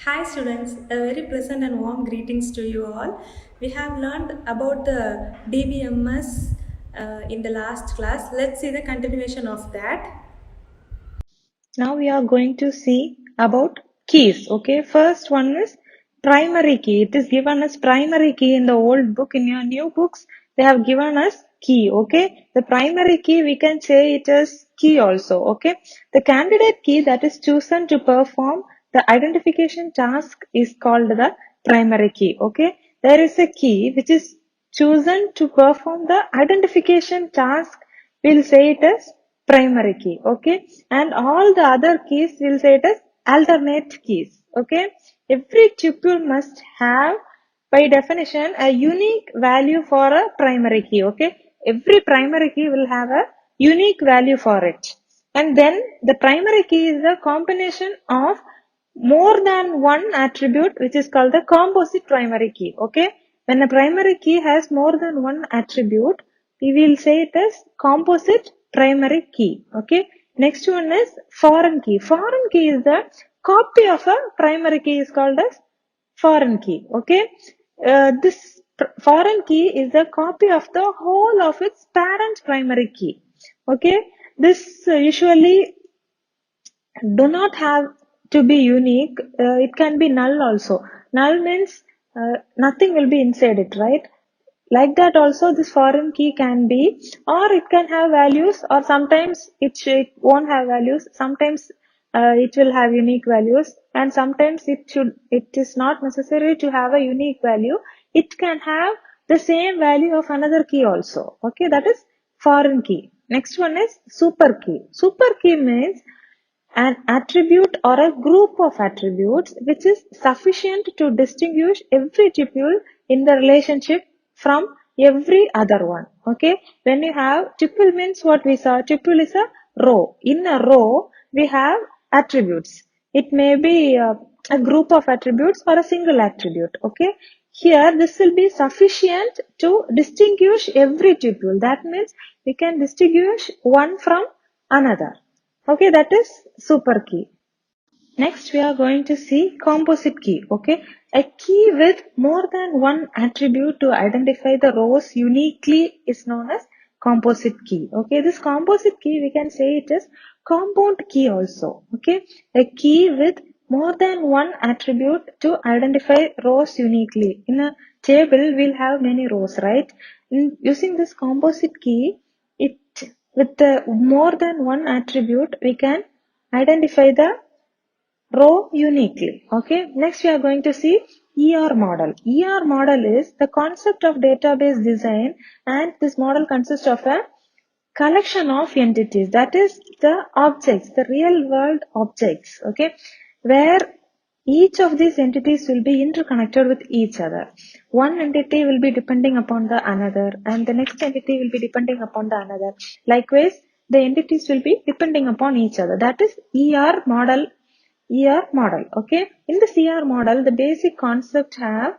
Hi students, a very pleasant and warm greetings to you all. We have learned about the DBMS in the last class. Let's see the continuation of that. Now we are going to see about keys. Okay, first one is primary key. It is given as primary key in the old book. In your new books, they have given us key. Okay, the primary key we can say it as key also. Okay, the candidate key that is chosen to perform the identification task is called the primary key. Okay, there is a key which is chosen to perform the identification task. We'll say it as primary key. Okay, and all the other keys will say it as alternate keys. Okay, every tuple must have by definition a unique value for a primary key. Okay, every primary key will have a unique value for it, and then the primary key is a combination of more than one attribute, which is called the composite primary key. Okay, when a primary key has more than one attribute, we will say it as composite primary key. Okay, next one is foreign key. Foreign key is the copy of a primary key is called as foreign key. Okay, this foreign key is a copy of the whole of its parent primary key. Okay, this usually do not have to be unique. It can be null also. Null means nothing will be inside it, right? Like that also this foreign key can be, or it can have values, or sometimes it won't have values. Sometimes it will have unique values, and sometimes it is not necessary to have a unique value. It can have the same value of another key also. Okay, that is foreign key. Next one is super key. Super key means an attribute or a group of attributes which is sufficient to distinguish every tuple in the relationship from every other one. Okay, when you have tuple means what we saw, tuple is a row. In a row we have attributes. It may be a group of attributes or a single attribute. Okay, here this will be sufficient to distinguish every tuple. That means we can distinguish one from another. Okay, that is super key. Next, we are going to see composite key. Okay, a key with more than one attribute to identify the rows uniquely is known as composite key. Okay, this composite key we can say it is compound key also. Okay, a key with more than one attribute to identify rows uniquely. In a table, we'll have many rows, right? Using this composite key, it with the more than one attribute, we can identify the row uniquely. Okay, next we are going to see ER model. ER model is the concept of database design, and this model consists of a collection of entities, that is the objects, the real world objects. Okay, where each of these entities will be interconnected with each other. One entity will be depending upon the another, and the next entity will be depending upon the another. Likewise, the entities will be depending upon each other. That is ER model. ER model. Okay, in the ER model, the basic concept have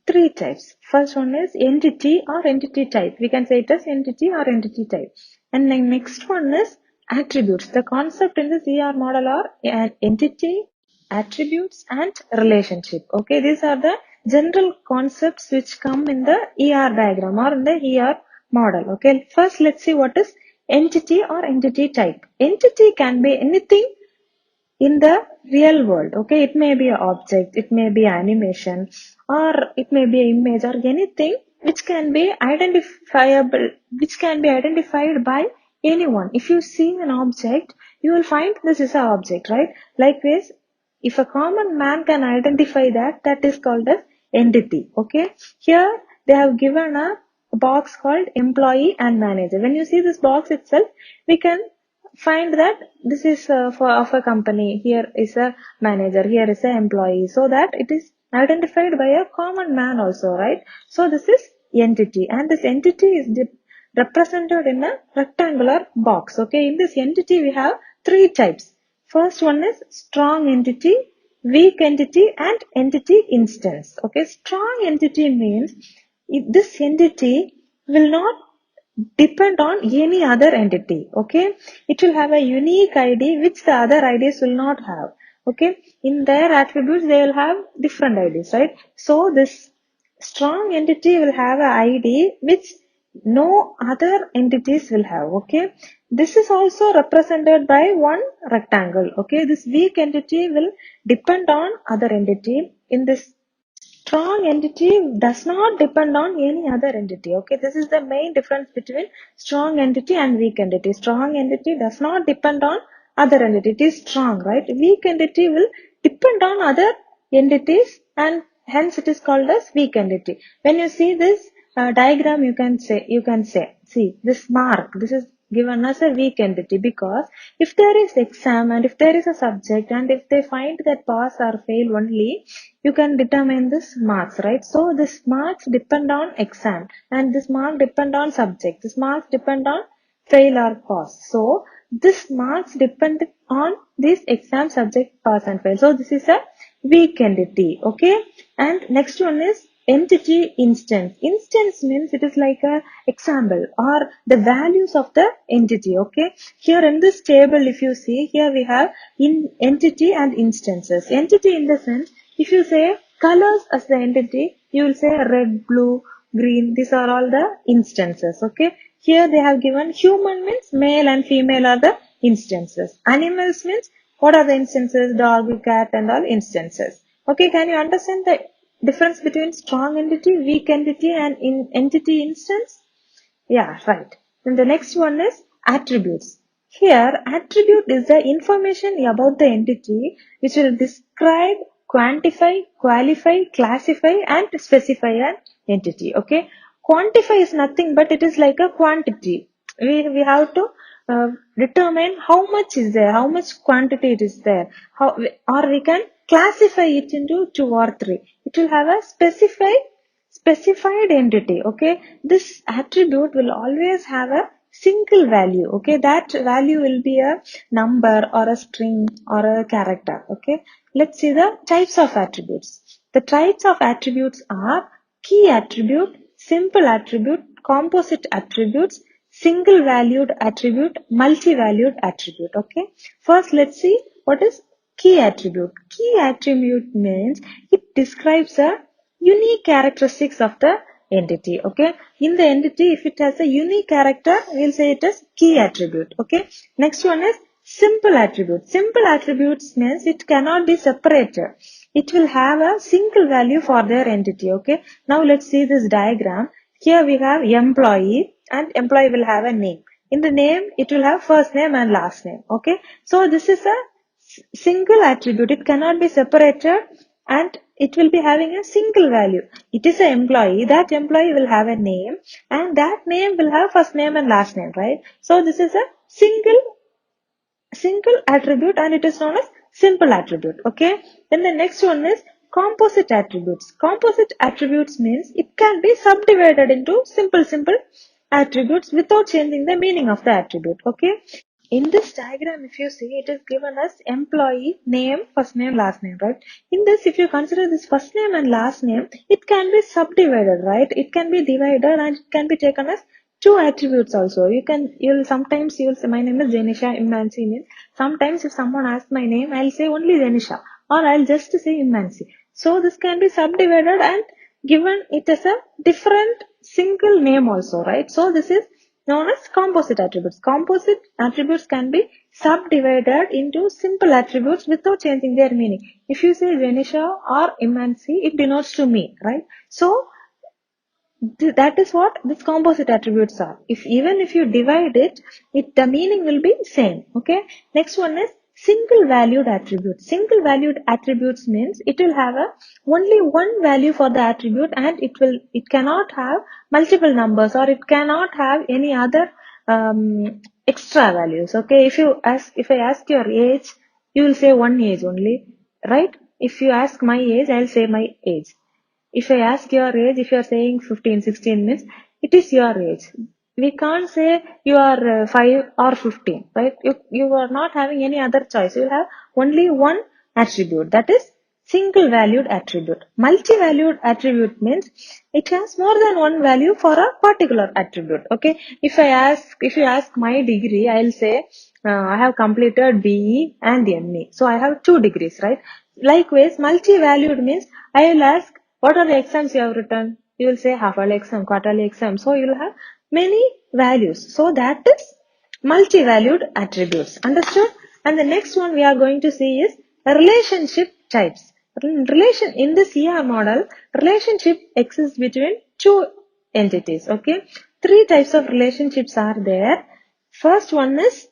three types. First one is entity or entity type. We can say it as entity or entity type. And the next one is attributes. The concept in this ER model are an entity, attributes, and relationship. Okay, these are the general concepts which come in the ER diagram or in the ER model. Okay, first let's see what is entity or entity type. Entity can be anything in the real world. Okay, it may be an object, it may be animation, or it may be an image, or anything which can be identifiable, which can be identified by anyone. If you see an object, you will find this is an object, right? Likewise, if a common man can identify that, that is called as entity. Okay, here they have given a box called employee and manager. When you see this box itself, we can find that this is for of a company. Here is a manager, here is an employee, so that it is identified by a common man also, right? So this is entity, and this entity is represented in a rectangular box. Okay, in this entity we have three types. First one is strong entity, weak entity, and entity instance. Okay, strong entity means if this entity will not depend on any other entity. Okay, it will have a unique ID which the other IDs will not have. Okay, in their attributes they will have different IDs, right? So this strong entity will have an ID which no other entities will have. Okay, this is also represented by one rectangle. Okay, this weak entity will depend on other entity. In this strong entity does not depend on any other entity. Okay, this is the main difference between strong entity and weak entity. Strong entity does not depend on other entity. It is strong, right? Weak entity will depend on other entities and hence it is called as weak entity. When you see this diagram, see this mark. This is given as a weak entity because if there is exam and if there is a subject and if they find that pass or fail only, you can determine this marks, right? So this marks depend on exam and this mark depend on subject. This marks depend on fail or pass. So this marks depend on this exam subject pass and fail. So this is a weak entity. Okay. And next one is entity instance. Instance means it is like a example or the values of the entity. Okay. Here in this table, if you see, here we have in entity and instances. Entity in the sense, if you say colors as the entity, you will say red, blue, green. These are all the instances. Okay. Here they have given human means male and female are the instances. Animals means what are the instances? Dog, cat and all instances. Okay. Can you understand the difference between strong entity, weak entity and entity instance? Yeah, right. Then the next one is attributes. Here, attribute is the information about the entity which will describe, quantify, qualify, classify and specify an entity. Okay. Quantify is nothing but it is like a quantity. We have to determine how much is there, how much quantity it is there, or we can classify it into 2 or 3. It will have a specified entity. Okay, this attribute will always have a single value. Okay, that value will be a number or a string or a character. Okay, let's see the types of attributes. The types of attributes are key attribute, simple attribute, composite attributes, single valued attribute, multi-valued attribute. Okay, first let's see what is key attribute. Key attribute means it describes a unique characteristics of the entity. Okay, in the entity if it has a unique character, we'll say it as key attribute. Okay, next one is simple attribute. Simple attributes means it cannot be separated. It will have a single value for their entity. Okay, now let's see this diagram. Here we have employee and employee will have a name. In the name it will have first name and last name. Okay, so this is a single attribute. It cannot be separated and it will be having a single value. It is an employee. That employee will have a name and that name will have first name and last name, right? So this is a single attribute and it is known as simple attribute. Okay, then the next one is composite attributes. Composite attributes means it can be subdivided into simple attributes without changing the meaning of the attribute. Okay, in this diagram, if you see, it is given as employee name, first name, last name, right? In this, if you consider this first name and last name, it can be subdivided, right? It can be divided and it can be taken as two attributes also. You'll say my name is Janisha Immansi means sometimes if someone asks my name, I'll say only Janisha or I'll just say Immansi. So this can be subdivided and given it as a different single name also, right? So this is known as composite attributes. Composite attributes can be subdivided into simple attributes without changing their meaning. If you say Janisha or Immansi, it denotes to me, right? So that is what these composite attributes are. Even if you divide it, the meaning will be same. Okay. Next one is single valued attributes. Single valued attributes means it will have only one value for the attribute and it cannot have multiple numbers or it cannot have any other extra values. Okay. If I ask your age, you will say one age only, right? If you ask my age, I'll say my age. If I ask your age, if you are saying 15, 16 means it is your age. We can't say you are 5 or 15, right? You are not having any other choice. You have only one attribute, that is single valued attribute. Multi-valued attribute means it has more than one value for a particular attribute. Okay. If you ask my degree, I'll say I have completed BE and ME. So I have 2 degrees, right? Likewise, multi-valued means I will ask, what are the exams you have written? You will say half-yearly exam, quarterly exam. So you will have many values. So that is multi-valued attributes. Understood? And the next one we are going to see is relationship types. Relation in this ER model, relationship exists between two entities. Okay, 3 types of relationships are there. First one is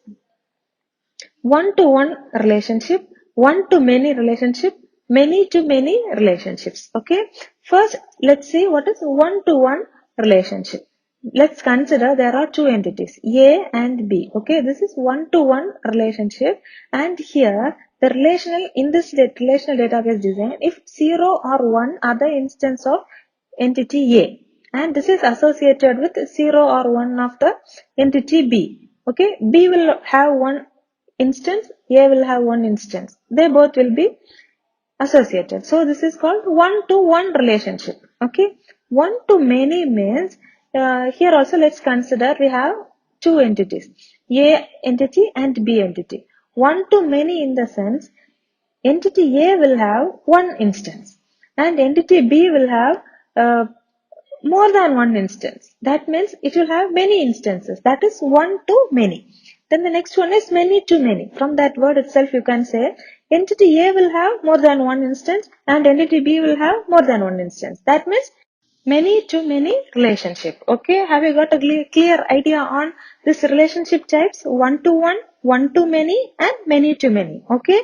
one-to-one relationship, one-to-many relationship, many-to-many relationships. Okay, first let's see what is one-to-one relationship. Let's consider there are 2 entities, A and B. Okay, this is one-to-one relationship, and here the relational in this relational database design, if 0 or 1 are the instance of entity A, and this is associated with 0 or 1 of the entity B. Okay, B will have one instance, A will have one instance. They both will be associated. So this is called one-to-one relationship. Okay, one-to-many means here also let's consider we have 2 entities, A entity and B entity. One-to-many in the sense entity A will have one instance and entity B will have more than one instance. That means it will have many instances. That is one to many. Then the next one is many to many. From that word itself you can say entity A will have more than one instance and entity B will have more than one instance. That means many to many relationship. Okay, have you got a clear idea on this relationship types? One to one to many and many to many. Okay.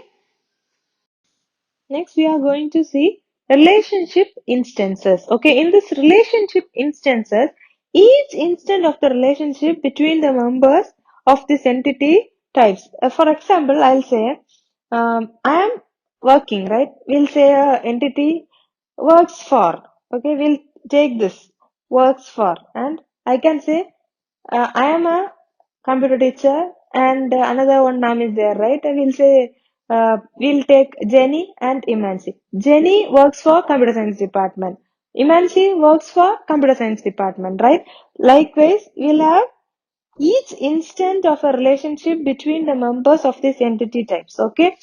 Next, we are going to see relationship instances. Okay, in this relationship instances, each instant of the relationship between the members of this entity types. For example, I'll say, I am working, right? We'll say entity works for. Okay, we'll take this works for, and I can say I am a computer teacher, and another one name is there, right? I will say we'll take Jenny and Imansi. Jenny works for computer science department. Imansi works for computer science department, right? Likewise, we'll have each instant of a relationship between the members of this entity types. Okay,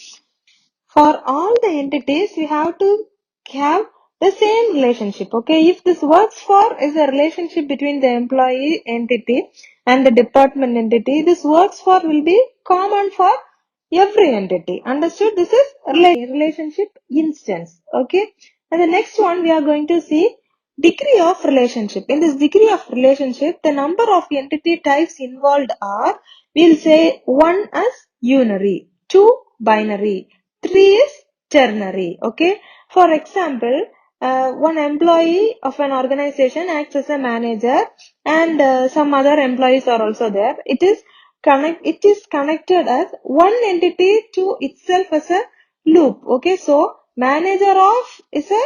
for all the entities, we have to have the same relationship. Okay, if this works for is a relationship between the employee entity and the department entity, this works for will be common for every entity. Understood? This is relationship instance. Okay, and the next one we are going to see degree of relationship. In this degree of relationship, the number of entity types involved are, we'll say 1 as unary, 2 binary, 3 is ternary. Okay, for example, one employee of an organization acts as a manager, and some other employees are also there. It is connected as one entity to itself as a loop. Okay, so manager of is a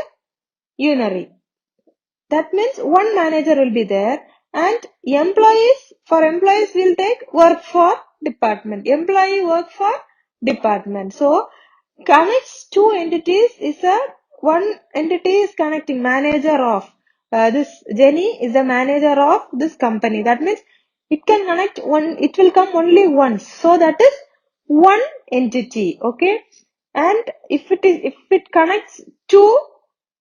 unary. That means one manager will be there, and employees will take work for department. Employee work for department. So connects two entities is a one entity is connecting manager of this Jenny is the manager of this company. That means it can connect one, it will come only once. So that is one entity. Okay, and if it connects two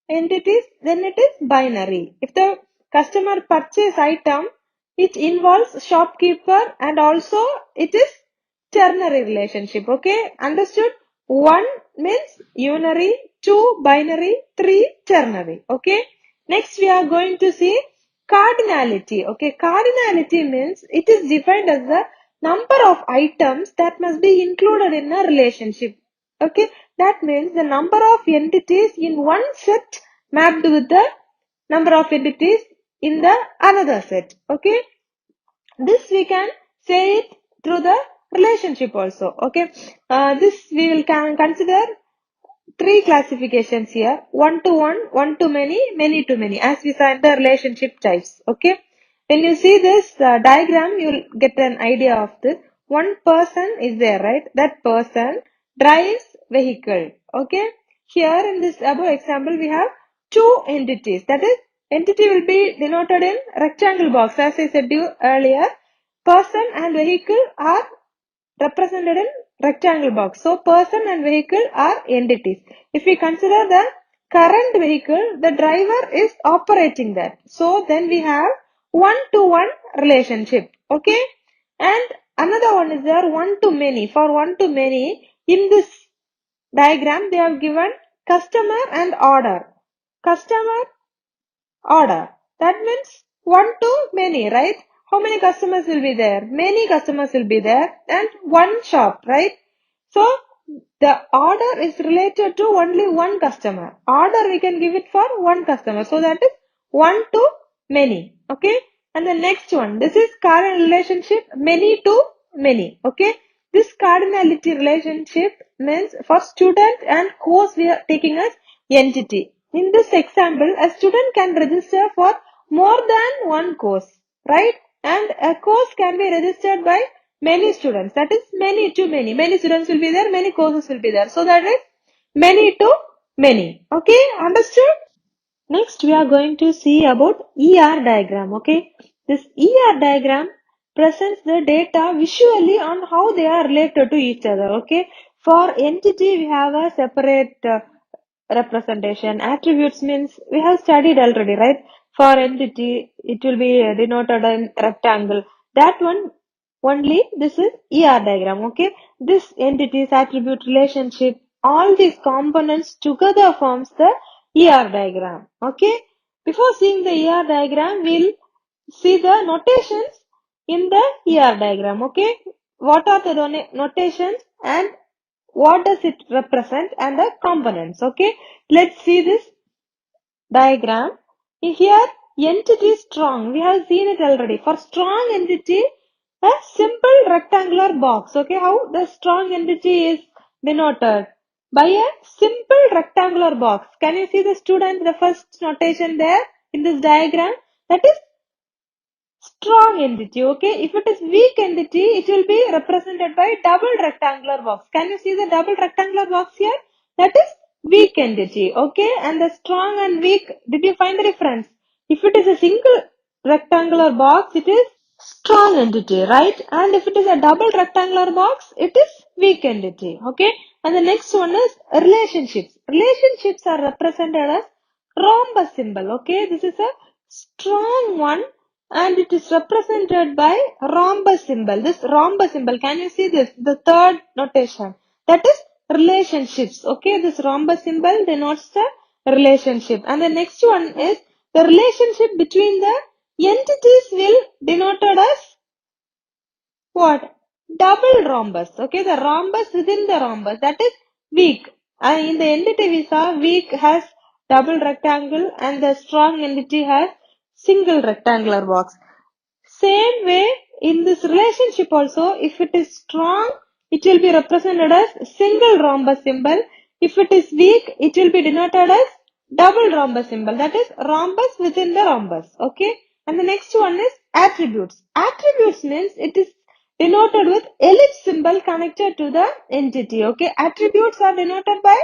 entities, then it is binary. If the customer purchase item, it involves shopkeeper, and also it is ternary relationship. Okay, understood? 1 means unary, 2 binary, 3 ternary. Okay, next we are going to see cardinality. Okay, cardinality means it is defined as the number of items that must be included in a relationship. Okay, that means the number of entities in one set mapped with the number of entities in the another set. Okay, this we can say it through the relationship also. Okay, this we will consider 3 classifications here: one to one to many to many, as we saw in the relationship types. Okay, when you see this diagram, you will get an idea of this. One person is there, right? That person drives vehicle. Okay, here in this above example, we have 2 entities. That is, entity will be denoted in rectangle box, as I said you earlier. Person and vehicle are represented in rectangle box. So person and vehicle are entities. If we consider the current vehicle, the driver is operating that. So then we have one-to-one relationship. Okay. And another one is there one to many. For one to many, in this diagram they have given customer and order. Customer, order. That means one to many, right? How many customers will be there? Many customers will be there and one shop, right? So the order is related to only one customer. Order we can give it for one customer. So that is one to many. Okay. And the next one, this is cardinal relationship many to many. Okay. This cardinality relationship means for student and course we are taking as entity. In this example, a student can register for more than one course, right? And a course can be registered by many students. That is many to many. Many students will be there, many courses will be there. So that is many to many. Okay, understood? Next, we are going to see about ER diagram. Okay, this ER diagram presents the data visually on how they are related to each other. Okay, for entity, we have a separate representation. Attributes means we have studied already, right? For entity, it will be denoted in rectangle. That one only, this is ER diagram. Okay, this entities, attribute, relationship, all these components together forms the ER diagram. Okay, before seeing the ER diagram, we'll see the notations in the ER diagram. Okay, what are the notations and what does it represent and the components. Okay, let's see this diagram. Here entity strong, we have seen it already. For strong entity, a simple rectangular box. Okay, how the strong entity is denoted by a simple rectangular box. Can you see the student, the first notation there in this diagram? That is strong entity. Okay, if it is weak entity, it will be represented by double rectangular box. Can you see the double rectangular box here? That is weak entity. Okay, and the strong and weak, did you find the difference? If it is a single rectangular box, it is strong entity, right? And if it is a double rectangular box, it is weak entity. Okay, and the next one is relationships. Relationships are represented as rhombus symbol. Okay, this is a strong one and it is represented by rhombus symbol. This rhombus symbol, can you see this? The third notation, that is relationships. Okay, this rhombus symbol denotes the relationship. And the next one is the relationship between the entities will denoted as what? Double rhombus. Okay, the rhombus within the rhombus, that is weak. And in the entity we saw weak has double rectangle and the strong entity has single rectangular box. Same way in this relationship also, if it is strong, it will be represented as single rhombus symbol. If it is weak, it will be denoted as double rhombus symbol. That is rhombus within the rhombus. Okay. And the next one is attributes. Attributes means it is denoted with ellipse symbol connected to the entity. Okay. Attributes are denoted by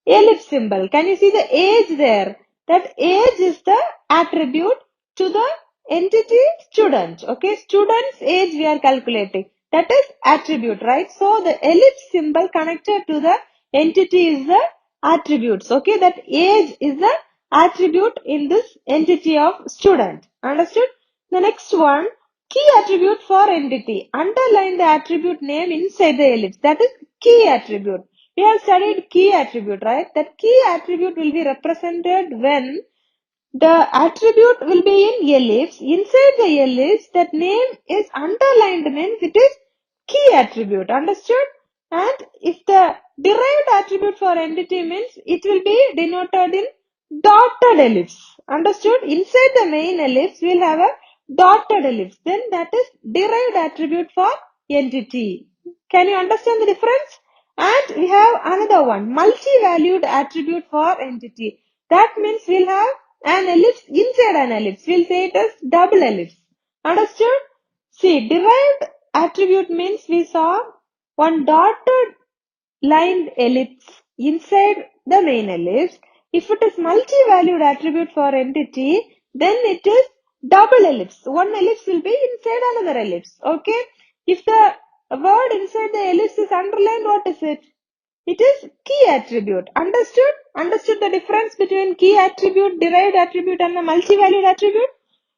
ellipse symbol. Can you see the age there? That age is the attribute to the entity student. Okay, student's age we are calculating. That is attribute, right? So the ellipse symbol connected to the entity is the attributes. Okay, that age is the attribute in this entity of student. Understood? The next one, key attribute for entity. Underline the attribute name inside the ellipse. That is key attribute. We have studied key attribute, right? That key attribute will be represented when the attribute will be in ellipse. Inside the ellipse, that name is underlined means it is key attribute. Understood? And if the derived attribute for entity means it will be denoted in dotted ellipse. Understood? Inside the main ellipse, we will have a dotted ellipse. Then that is derived attribute for entity. Can you understand the difference? And we have another one, multi-valued attribute for entity. That means we'll have an ellipse inside an ellipse. We'll say it as double ellipse. Understood? See, derived attribute means we saw one dotted lined ellipse inside the main ellipse. If it is multi-valued attribute for entity, then it is double ellipse. One ellipse will be inside another ellipse. Okay? If the a word inside the ellipse is underlined, what is it? It is key attribute. Understood? Understood the difference between key attribute, derived attribute and the multi-valued attribute?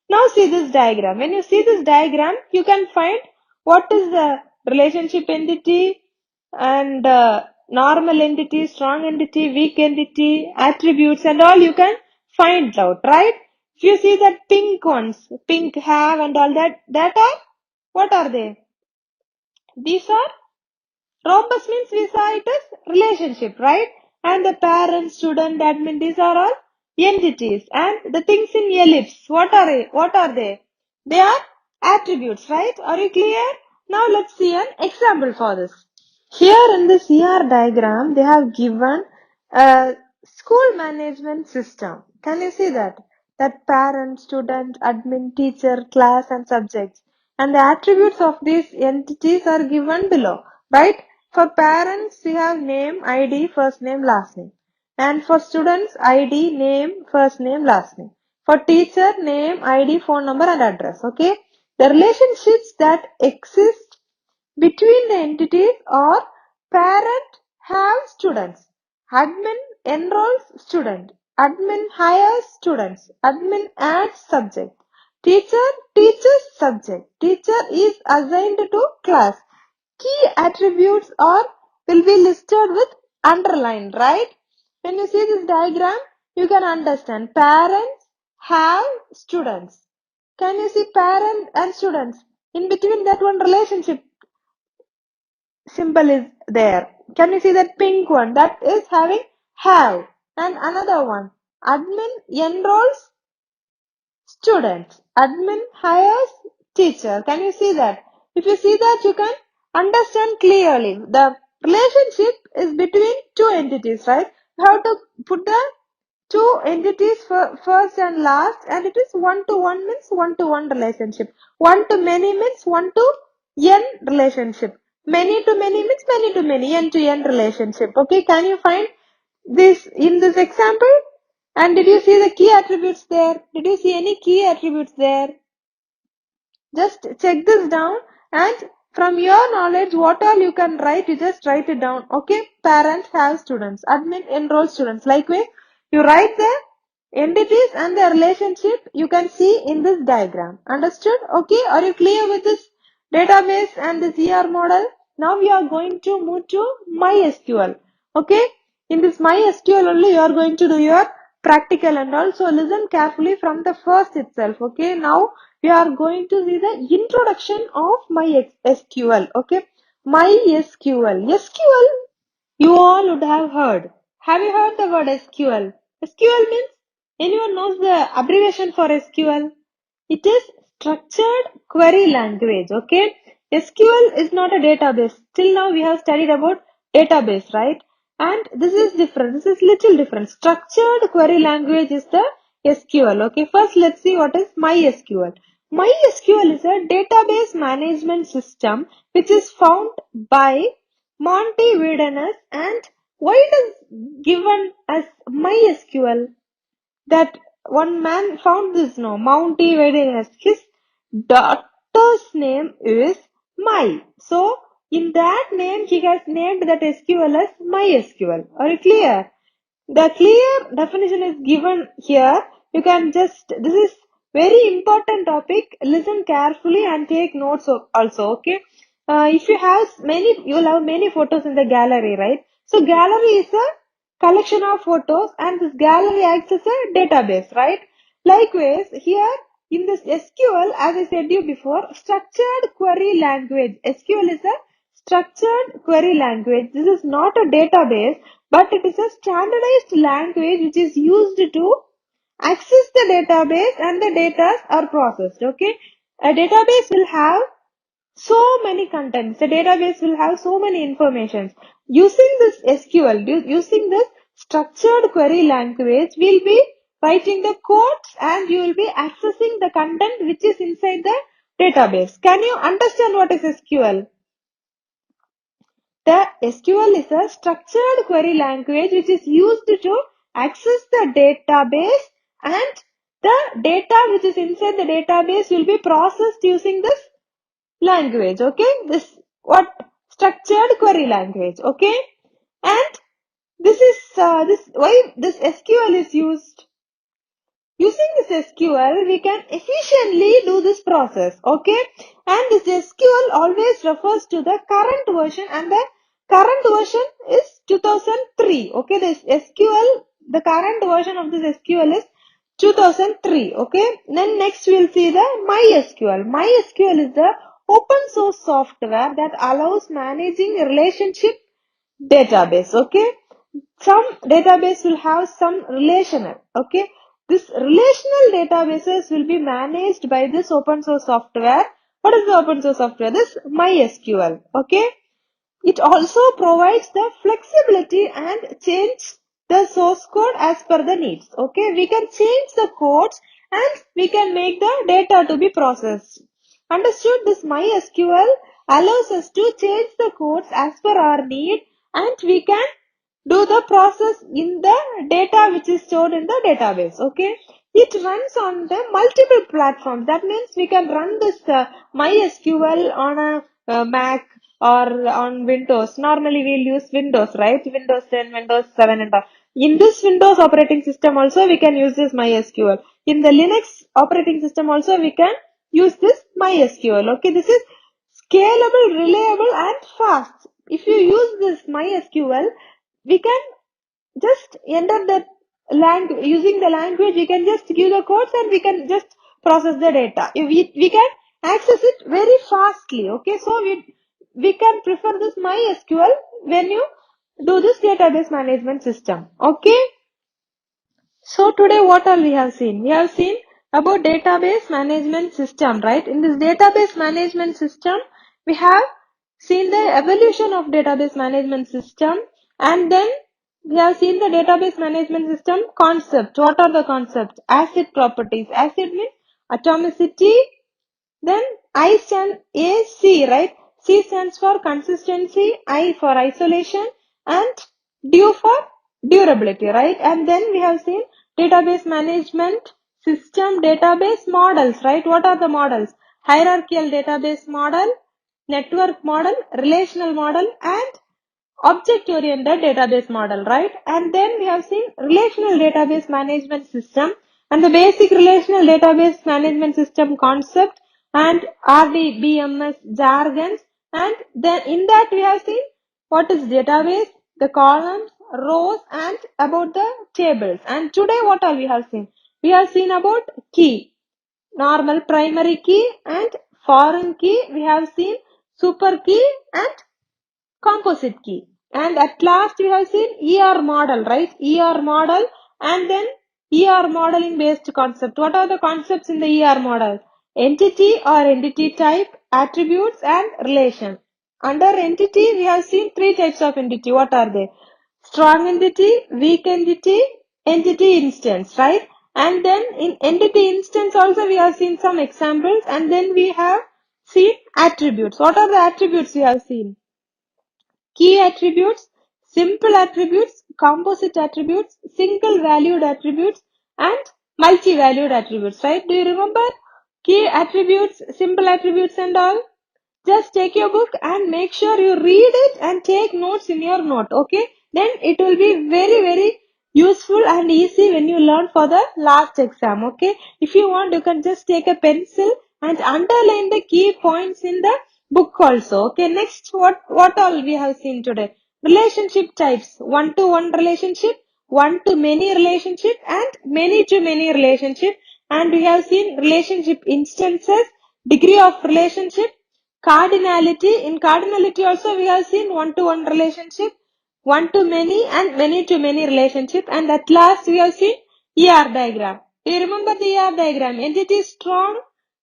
Now see this diagram. When you see this diagram, you can find what is the relationship entity and normal entity, strong entity, weak entity, attributes and all you can find out, right? If you see that pink ones, pink have and all that are, what are they? These are Rhombus means we saw it as relationship, right? And the parent, student, admin, these are all entities. And the things in ellipse, what are they? What are they? They are attributes, right? Are you clear? Now let's see an example for this. Here in this ER diagram, they have given a school management system. Can you see that? That parent, student, admin, teacher, class and subjects. And the attributes of these entities are given below, right? For parents, we have name, ID, first name, last name. And for students, ID, name, first name, last name. For teacher, name, ID, phone number and address. Okay. The relationships that exist between the entities are parent have students, admin enrolls student, admin hires students, admin adds subject, teacher teaches subject, teacher is assigned to class. Key attributes are will be listed with underline, right? When you see this diagram, you can understand parents have students. Can you see parent and students? In between that one relationship symbol is there. Can you see that pink one? That is having have. And another one. Admin enrolls students. Admin hires teacher. Can you see that? If you see that, you can understand clearly. The relationship is between two entities, right? You have to put the two entities first and last, and it is one to one means one to one relationship. One to many means one to n relationship. Many to many means many to many, n to n relationship. Okay, can you find this in this example? And did you see the key attributes there? Did you see any key attributes there? Just check this down, and from your knowledge, what all you can write, you just write it down. Okay, parents have students, admin enroll students. Likewise, you write the entities and the relationship you can see in this diagram. Understood? Okay, are you clear with this database and this ER model? Now we are going to move to MySQL. Okay, in this MySQL only you are going to do your practical and also listen carefully from the first itself. Okay, now we are going to see the introduction of MySQL. Okay, MySQL. SQL you all would have heard. Have you heard the word SQL? SQL means, anyone knows the abbreviation for SQL? It is structured query language. Okay, SQL is not a database. Till now we have studied about database, right? And this is different. This is little different. Structured query language is the SQL. Okay, first let's see what is MySQL. MySQL is a database management system which is found by Monty Wilderness. And why it is given as MySQL? That one man found this, no, Monty Wilderness. His daughter's name is My. So in that name he has named that SQL as MySQL. Are you clear? The clear definition is given here. You can just, this is very important topic. Listen carefully and take notes also. Okay. If you have many, you will have many photos in the gallery, right? So gallery is a collection of photos, and this gallery acts as a database, right? Likewise, here in this SQL, as I said you before, structured query language. SQL is a structured query language. This is not a database, but it is a standardized language which is used to access the database and the data are processed. Okay, a database will have so many contents. The database will have so many informations. Using this SQL, using this structured query language, we'll be writing the codes and you will be accessing the content which is inside the database. Can you understand what is SQL? The SQL is a structured query language which is used to access the database, and the data which is inside the database will be processed using this language. Okay, this what? Structured query language. Okay. And this is why this SQL is used. Using this SQL, we can efficiently do this process, okay? And this SQL always refers to the current version, and the current version is 2003, okay? This SQL, the current version of this SQL is 2003, okay? Then next we'll see the MySQL. MySQL is the open source software that allows managing relationship database, okay? Some database will have some relational, okay? This relational databases will be managed by this open source software. What is the open source software? This MySQL, okay? It also provides the flexibility and change the source code as per the needs, okay? We can change the codes and we can make the data to be processed. Understood? This MySQL allows us to change the codes as per our need, and we can do the process in the data which is stored in the database, okay? It runs on the multiple platforms. That means we can run this MySQL on a Mac or on Windows. Normally we'll use Windows, right? Windows 10, Windows 7 and all. In this Windows operating system also we can use this MySQL. In the Linux operating system also we can use this MySQL, okay? This is scalable, reliable and fast. If you use this MySQL, we can just enter the language, using the language, we can just give the codes and we can just process the data. We can access it very fastly, okay? So we can prefer this MySQL when you do this database management system, okay? So today what all we have seen? We have seen about database management system, right? In this database management system, we have seen the evolution of database management system, and then we have seen the database management system concept. What are the concepts? Acid properties. Acid means atomicity. Then I stand AC, right? C stands for consistency, I for isolation, and DU for durability, right? And then we have seen database management system database models, right? What are the models? Hierarchical database model, network model, relational model, and object-oriented database model, right? And then we have seen relational database management system and the basic relational database management system concept and RDBMS jargons. And then in that we have seen what is database, the columns, rows, and about the tables. And today what all we have seen? We have seen about key, normal primary key and foreign key. We have seen super key and composite key. And at last we have seen ER model, right? ER model, and then ER modeling based concept. What are the concepts in the ER model? Entity or entity type, attributes and relation. Under entity, we have seen three types of entity. What are they? Strong entity, weak entity, entity instance, right? And then in entity instance also we have seen some examples, and then we have seen attributes. What are the attributes we have seen? Key attributes, simple attributes, composite attributes, single valued attributes, and multi-valued attributes, right? Do you remember key attributes, simple attributes and all? Just take your book and make sure you read it and take notes in your note, okay? Then it will be very, very useful and easy when you learn for the last exam, okay? If you want, you can just take a pencil and underline the key points in the book also, okay? Next, what all we have seen today? Relationship types, one-to-one relationship, one-to-many relationship, and many-to-many relationship. And we have seen relationship instances, degree of relationship, cardinality. In cardinality also we have seen one-to-one relationship, one-to-many and many-to-many relationship. And at last we have seen ER diagram. Do you remember the ER diagram? Entity strong,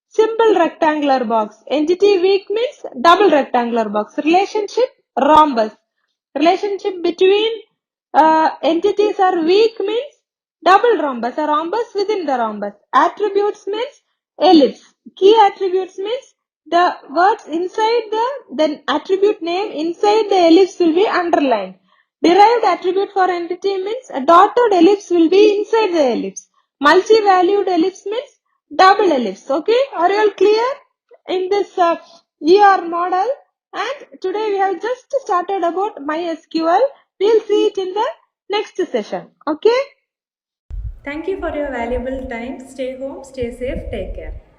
simple rectangular box. Entity weak means double rectangular box. Relationship, rhombus. Relationship between entities are weak means double rhombus. A rhombus within the rhombus. Attributes means ellipse. Key attributes means the words inside the attribute name inside the ellipse will be underlined. Derived attribute for entity means a dotted ellipse will be inside the ellipse. Multi-valued ellipse means double ellipse. Okay, are you all clear in this ER model? And today we have just started about MySQL. We'll see it in the next session. Okay? Thank you for your valuable time. Stay home, stay safe, take care.